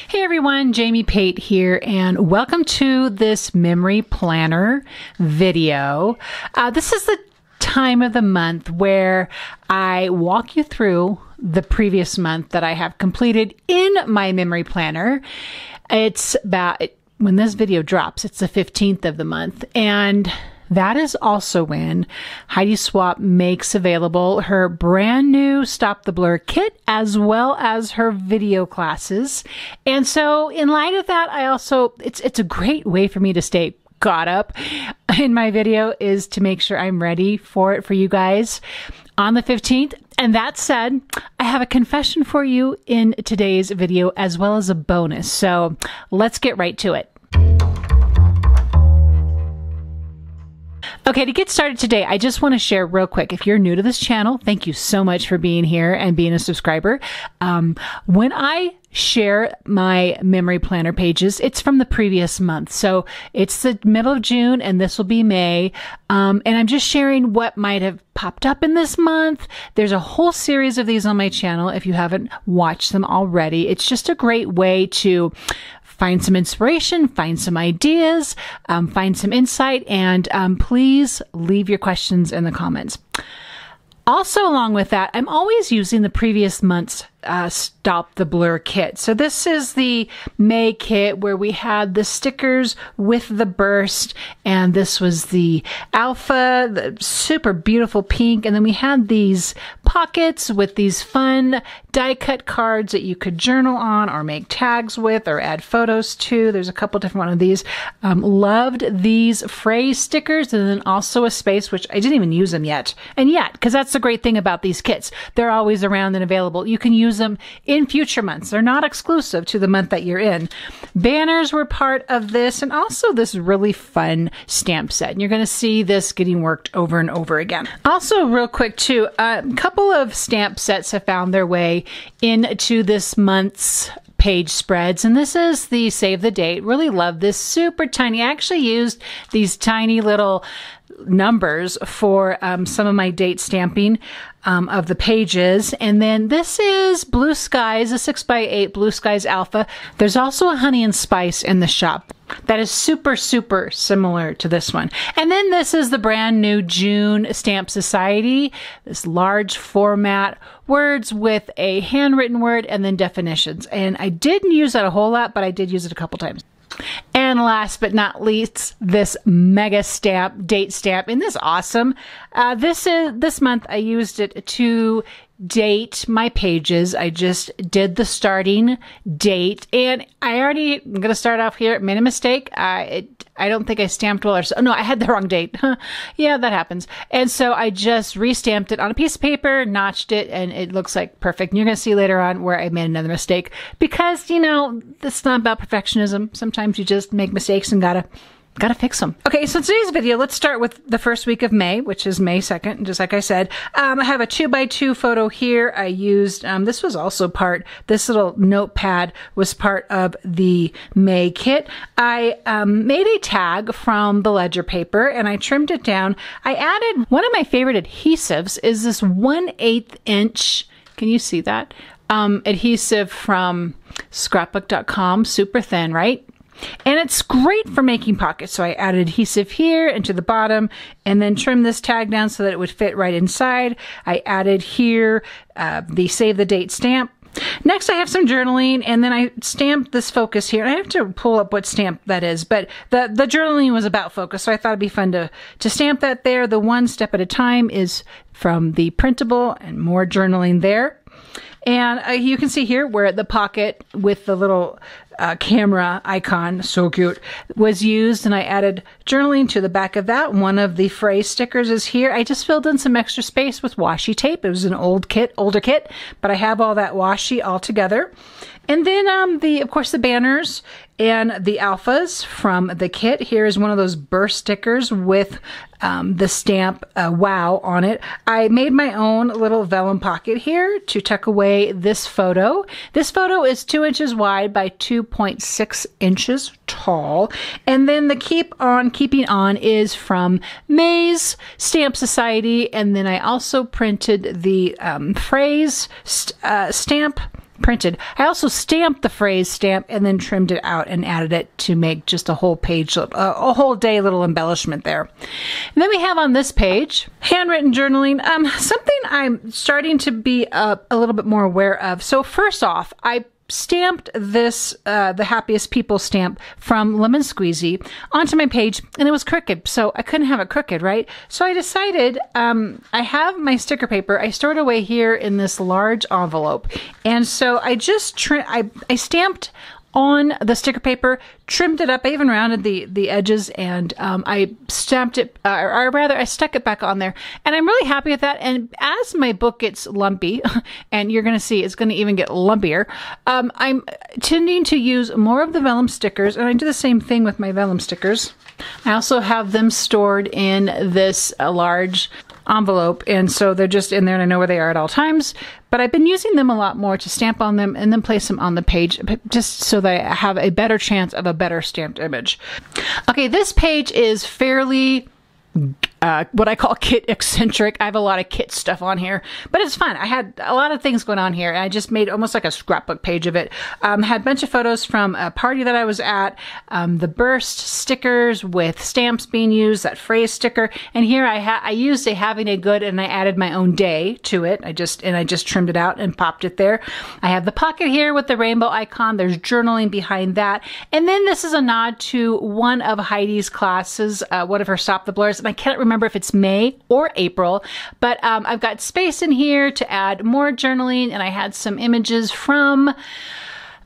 Hey everyone, Jamie Pate here, and welcome to this Memory Planner video. This is the time of the month where I walk you through the previous month that I have completed in my Memory Planner. It's about, when this video drops, it's the 15th of the month, and that is also when Heidi Swap makes available her brand new Stop the Blur kit, as well as her video classes. And so in light of that, I also, it's a great way for me to stay caught up in my video, is to make sure I'm ready for it for you guys on the 15th. And that said, I have a confession for you in today's video, as well as a bonus. So let's get right to it. Okay, to get started today, I just want to share real quick. If you're new to this channel, thank you so much for being here and being a subscriber. When I share my memory planner pages, it's from the previous month. So it's the middle of June and this will be May. And I'm just sharing what might have popped up in this month. There's a whole series of these on my channel if you haven't watched them already. It's just a great way to find some inspiration, find some ideas, find some insight, and please leave your questions in the comments. Also, along with that, I'm always using the previous month's Stop the Blur kit. So this is the May kit where we had the stickers with the burst, and this was the alpha, the super beautiful pink, and then we had these pockets with these fun die cut cards that you could journal on or make tags with or add photos to. There's a couple different one of these. Loved these phrase stickers, and then also a space, which I didn't even use them yet. And yet, because that's the great thing about these kits. They're always around and available. You can use them in future months. They're not exclusive to the month that you're in. Banners were part of this, and also this really fun stamp set. And you're going to see this getting worked over and over again. Also, real quick too, a couple of stamp sets have found their way into this month's page spreads, and this is the Save the Date. Really love this, super tiny. I actually used these tiny little numbers for some of my date stamping of the pages. And then this is Blue Skies, a 6x8 Blue Skies Alpha. There's also a Honey and Spice in the shop that is super, super similar to this one. And then this is the brand new June Stamp Society, this large format words with a handwritten word and then definitions. And I didn't use that a whole lot, but I did use it a couple times. And last but not least, this mega stamp, date stamp. Isn't this awesome? This month I used it to date my pages. I just did the starting date, and I'm going to start off here. Made a mistake. I don't think I stamped well, or so. No, I had the wrong date. Yeah, that happens. And so I just restamped it on a piece of paper, notched it, and it looks like perfect. And you're going to see later on where I made another mistake, because, you know, this is not about perfectionism. Sometimes you just make mistakes and gotta fix them. Okay, so in today's video, let's start with the first week of May, which is May 2nd, just like I said. I have a 2x2 photo here. I used, this was also this little notepad was part of the May kit. I made a tag from the ledger paper and I trimmed it down. I added, one of my favorite adhesives is this 1/8 inch, can you see that? Adhesive from ScrapbookCom, super thin, right? And it's great for making pockets. So I added adhesive here and to the bottom, and then trimmed this tag down so that it would fit right inside. I added here the Save the Date stamp. Next, I have some journaling, and then I stamped this focus here. I have to pull up what stamp that is, but the journaling was about focus, so I thought it'd be fun to stamp that there. The One Step at a Time is from the printable, and more journaling there. And you can see here where the pocket with the little camera icon, so cute, was used, and I added journaling to the back of that. One of the phrase stickers is here. I just filled in some extra space with washi tape. It was an older kit, but I have all that washi all together. And then of course the banners and the alphas from the kit. Here is one of those burst stickers with the stamp wow on it. I made my own little vellum pocket here to tuck away this photo. This photo is 2 inches wide by 2.6 inches tall. And then the keeping on is from May's Stamp Society. And then I also printed the phrase stamp printed. I also stamped the phrase stamp and then trimmed it out and added it to make just a whole page, a whole day little embellishment there. And then we have on this page, handwritten journaling, something I'm starting to be a little bit more aware of. So first off, I stamped this, the Happiest People stamp from Lemon Squeezy onto my page, and it was crooked, so I couldn't have it crooked, right? So I decided, I have my sticker paper, I stored away here in this large envelope, and so I just I stamped on the sticker paper, trimmed it up. I even rounded the edges, and I stamped it, or rather I stuck it back on there, and I'm really happy with that. And as my book gets lumpy, and you're going to see it's going to even get lumpier, I'm tending to use more of the Vellum stickers, and I do the same thing with my Vellum stickers. I also have them stored in this large envelope, and so they're just in there and I know where they are at all times, but I've been using them a lot more to stamp on them and then place them on the page just so that I have a better chance of a better stamped image. Okay, this page is fairly what I call kit eccentric. I have a lot of kit stuff on here, but it's fun. I had a lot of things going on here. I just made almost like a scrapbook page of it. Had a bunch of photos from a party that I was at, the burst stickers with stamps being used, that phrase sticker, and here I used a having a good, and I added my own day to it. I just trimmed it out and popped it there. I have the pocket here with the rainbow icon. There's journaling behind that, and then this is a nod to one of Heidi's classes, one of her Stop the Blurs, and I can't remember if it's May or April, but I've got space in here to add more journaling, and I had some images from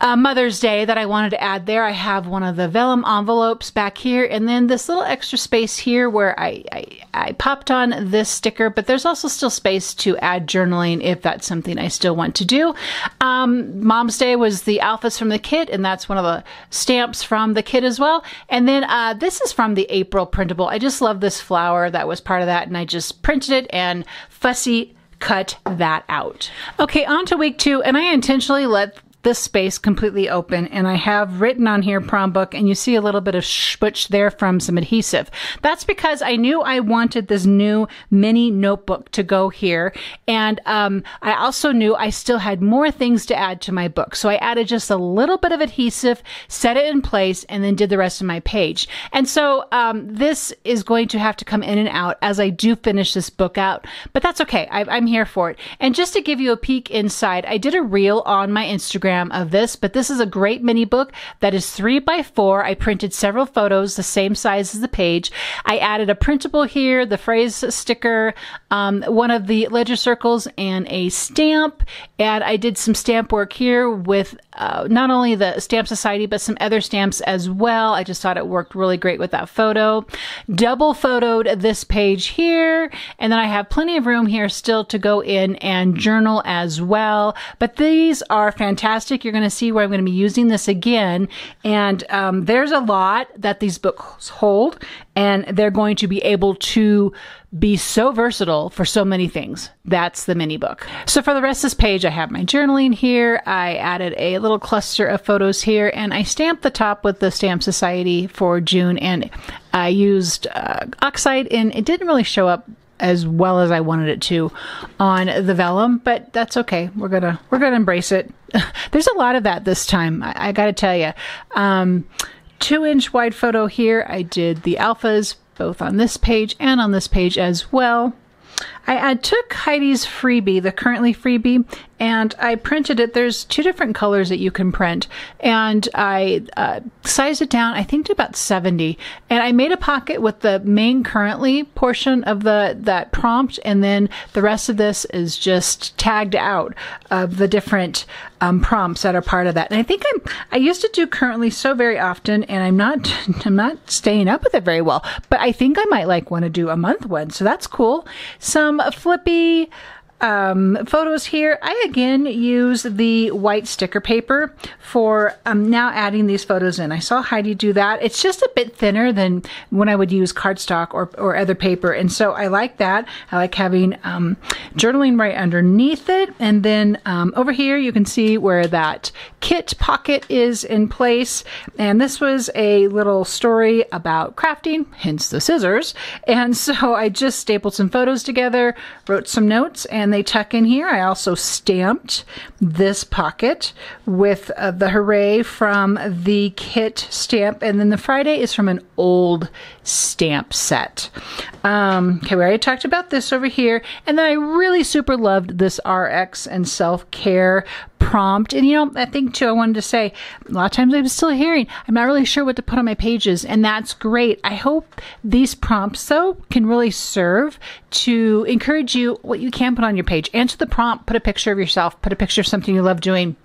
Mother's Day that I wanted to add there. I have one of the Vellum envelopes back here, and then this little extra space here where I popped on this sticker, but there's also still space to add journaling if that's something I still want to do. Mom's Day was the alphas from the kit, and that's one of the stamps from the kit as well. And then this is from the April printable. I just love this flower that was part of that, and I just printed it and fussy cut that out. Okay, on to week 2, and I intentionally let this space completely open, and I have written on here prom book, and you see a little bit of switch there from some adhesive. That's because I knew I wanted this new mini notebook to go here, and I also knew I still had more things to add to my book, so I added just a little bit of adhesive, set it in place, and then did the rest of my page. And so this is going to have to come in and out as I do finish this book out, but that's okay. I'm here for it. And just to give you a peek inside, I did a reel on my Instagram of this, but this is a great mini book that is 3x4. I printed several photos the same size as the page. I added a printable here, the phrase sticker, one of the ledger circles, and a stamp, and I did some stamp work here with not only the Stamp Society, but some other stamps as well. I just thought it worked really great with that photo. Double photoed this page here, and then I have plenty of room here still to go in and journal as well. But these are fantastic. You're going to see where I'm going to be using this again, and there's a lot that these books hold, and they're going to be able to be so versatile for so many things. That's the mini book. So for the rest of this page, I have my journaling here. I added a little cluster of photos here, and I stamped the top with the Stamp Society for June, and I used oxide, and it didn't really show up as well as I wanted it to on the Vellum, but that's okay. We're gonna embrace it. There's a lot of that this time, I gotta tell you. 2-inch wide photo here. I did the alphas both on this page and on this page as well. I took Heidi's freebie, the currently freebie, and I printed it. There's 2 different colors that you can print, and I sized it down, I think, to about 70. And I made a pocket with the main currently portion of that prompt, and then the rest of this is just tagged out of the different prompts that are part of that. And I think I used to do currently so very often, and I'm not staying up with it very well, but I think I might want to do a month one, so that's cool. Some flippy photos here. I again use the white sticker paper for now adding these photos in. I saw Heidi do that. It's just a bit thinner than when I would use cardstock or other paper, and so I like that. I like having journaling right underneath it, and then over here you can see where that kit pocket is in place, and this was a little story about crafting, hence the scissors, and so I just stapled some photos together, wrote some notes, and and they tuck in here. I also stamped this pocket with the Hooray from the kit stamp, and then the Friday is from an old stamp set. Okay, we already talked about this over here, and then I really super loved this RX and self-care prompt. And you know, I think too, I wanted to say, a lot of times I'm still hearing, I'm not really sure what to put on my pages, and that's great. I hope these prompts though can really serve to encourage you what you can put on your page. Answer the prompt, put a picture of yourself, put a picture of something you love doing.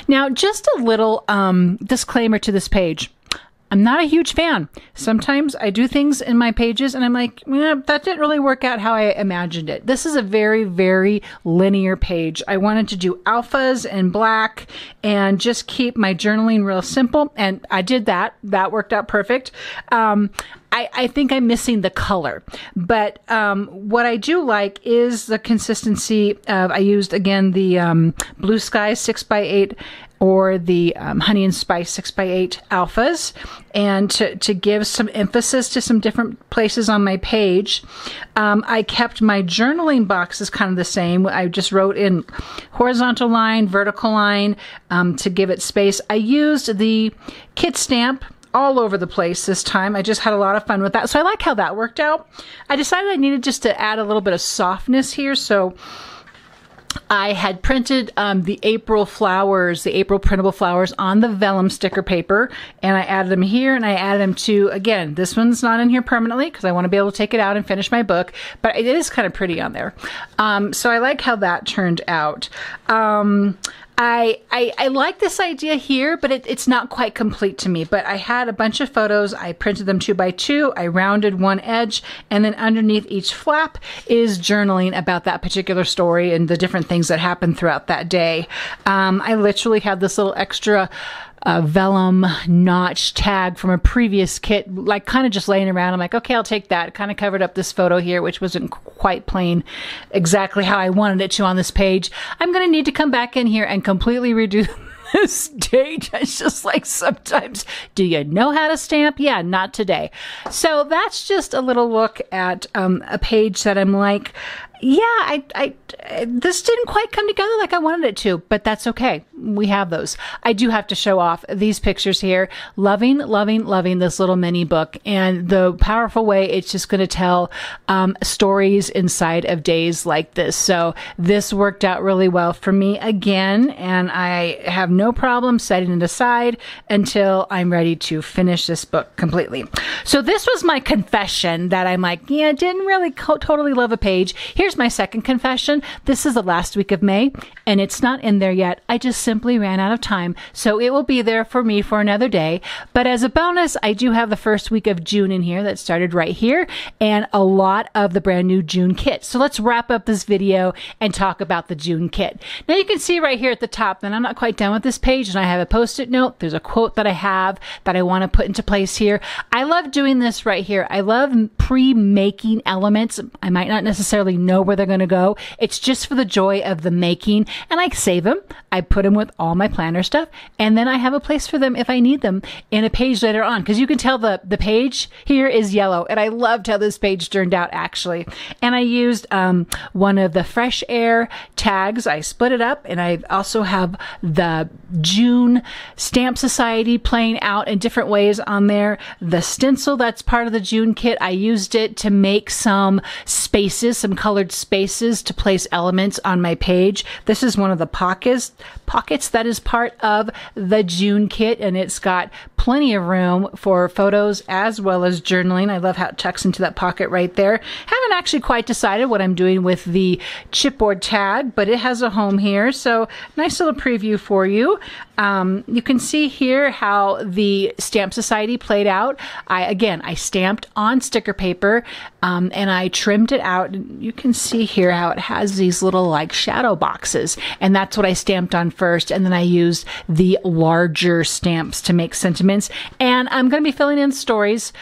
Now, just a little disclaimer to this page. I'm not a huge fan. Sometimes I do things in my pages and I'm like, yeah, that didn't really work out how I imagined it. This is a very, very linear page. I wanted to do alphas and black and just keep my journaling real simple. And I did that. That worked out perfect. I think I'm missing the color, but what I do like is the consistency of, I used again the Blue Sky 6x8 or the Honey and Spice 6x8 alphas, and to give some emphasis to some different places on my page. I kept my journaling boxes kind of the same. I just wrote in horizontal line, vertical line to give it space. I used the kit stamp all over the place this time. I just had a lot of fun with that. So I like how that worked out. I decided I needed just to add a little bit of softness here. So I had printed the April flowers, the April printable flowers on the vellum sticker paper, and I added them here, and I added them to, again, this one's not in here permanently because I want to be able to take it out and finish my book, but it is kind of pretty on there. So I like how that turned out. I like this idea here, but it's not quite complete to me. But I had a bunch of photos. I printed them 2x2. I rounded one edge, and then underneath each flap is journaling about that particular story and the different things that happened throughout that day. I literally had this little extra vellum notch tag from a previous kit, like kind of just laying around. I'm like, okay, I'll take that. It kind of covered up this photo here, which wasn't quite plain exactly how I wanted it to on this page. I'm going to need to come back in here and completely redo this date. It's just like, sometimes, do you know how to stamp? Yeah, not today. So that's just a little look at a page that I'm like, yeah, this didn't quite come together like I wanted it to, but that's okay. We have those. I do have to show off these pictures here. Loving, loving, loving this little mini book, and the powerful way it's just going to tell stories inside of days like this. So this worked out really well for me again, and I have no problem setting it aside until I'm ready to finish this book completely. So this was my confession that I'm like, yeah, didn't really totally love a page. Here's my second confession. This is the last week of May, and it's not in there yet. I just simply ran out of time, so it will be there for me for another day. But as a bonus, I do have the first week of June in here that started right here, and a lot of the brand new June kit. So let's wrap up this video and talk about the June kit. Now you can see right here at the top that I'm not quite done with this page, and I have a post-it note. There's a quote that I have that I want to put into place here. I love doing this right here. I love pre-making elements. I might not necessarily know where they're going to go. It's just for the joy of the making, and I save them. I put them with all my planner stuff, and then I have a place for them if I need them in a page later on, because you can tell the page here is yellow, and I loved how this page turned out actually. And I used one of the Fresh Air tags. I split it up, and I also have the June Stamp Society playing out in different ways on there. The stencil that's part of the June kit, I used it to make some spaces, some colored spaces to place elements on my page. This is one of the pockets that is part of the June kit, and it's got plenty of room for photos as well as journaling. I love how it tucks into that pocket right there. Haven't actually quite decided what I'm doing with the chipboard tag, but it has a home here, so nice little preview for you. You can see here how the Stamp Society played out. I stamped on sticker paper, and I trimmed it out. You can see here how it has these little like shadow boxes, and that's what I stamped on first, and then I used the larger stamps to make sentiments. And I'm going to be filling in stories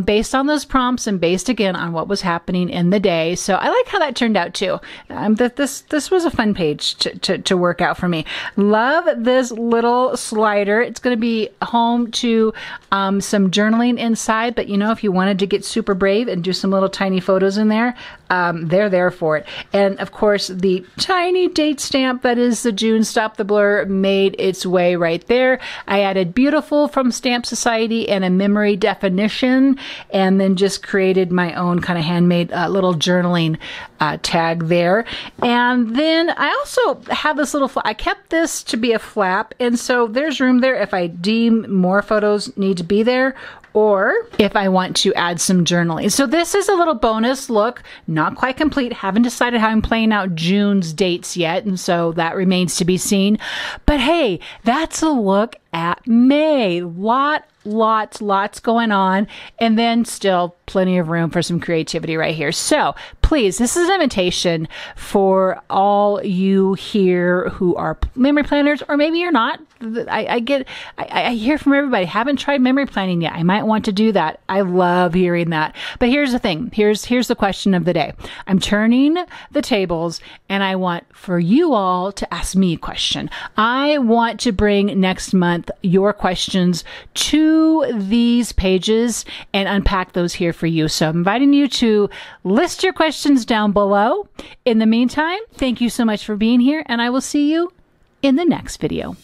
based on those prompts and based again on what was happening in the day. So I like how that turned out too. This was a fun page to work out for me. Love this little slider. It's going to be home to some journaling inside, but you know, if you wanted to get super brave and do some little tiny photos in there, they're there for it. And of course, the tiny date stamp that is the June Stop the Blur made its way right there. I added beautiful from Stamp Society and a memory definition, and then just created my own kind of handmade little journaling tag there. And then I also have this little, I kept this to be a flap, and so there's room there if I deem more photos need to be there, or if I want to add some journaling. So this is a little bonus look, not quite complete. Haven't decided how I'm playing out June's dates yet, and so that remains to be seen. But hey, that's a look at May. Lots going on, and then still plenty of room for some creativity right here. So please, this is an invitation for all you here who are memory planners, or maybe you're not. I hear from everybody, haven't tried memory planning yet. I might want to do that. I love hearing that. But here's the thing. Here's the question of the day. I'm turning the tables, and I want for you all to ask me a question. I want to bring next month your questions to these pages and unpack those here for you. So I'm inviting you to list your questions down below. In the meantime, thank you so much for being here, and I will see you in the next video.